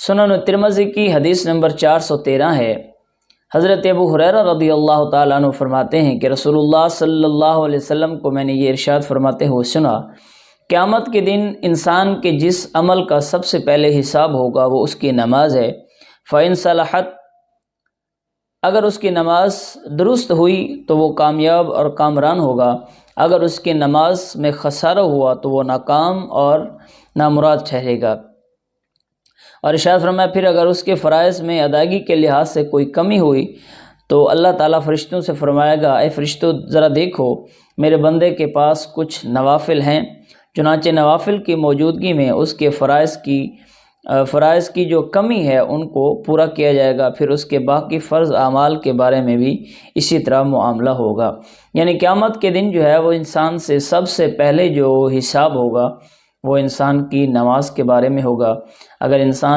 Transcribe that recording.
سنن ترمذی کی حدیث نمبر 413 ہے۔ حضرت ابو ہریرہ رضی اللہ تعالیٰ عنہ فرماتے ہیں کہ رسول اللہ صلی اللہ علیہ وسلم کو میں نے یہ ارشاد فرماتے ہوئے سنا، قیامت کے دن انسان کے جس عمل کا سب سے پہلے حساب ہوگا وہ اس کی نماز ہے۔ فَإِن صَلَحَتْ، اگر اس کی نماز درست ہوئی تو وہ کامیاب اور کامران ہوگا، اگر اس کی نماز میں خسارہ ہوا تو وہ ناکام اور نامراد ٹھہرے گا۔ اور ارشاد فرمایا پھر اگر اس کے فرائض میں ادائیگی کے لحاظ سے کوئی کمی ہوئی تو اللہ تعالیٰ فرشتوں سے فرمائے گا، اے فرشتوں ذرا دیکھو میرے بندے کے پاس کچھ نوافل ہیں، چنانچہ نوافل کی موجودگی میں اس کے فرائض کی جو کمی ہے ان کو پورا کیا جائے گا، پھر اس کے باقی فرض اعمال کے بارے میں بھی اسی طرح معاملہ ہوگا۔ یعنی قیامت کے دن جو ہے وہ انسان سے سب سے پہلے جو حساب ہوگا وہ انسان کی نماز کے بارے میں ہوگا۔ اگر انسان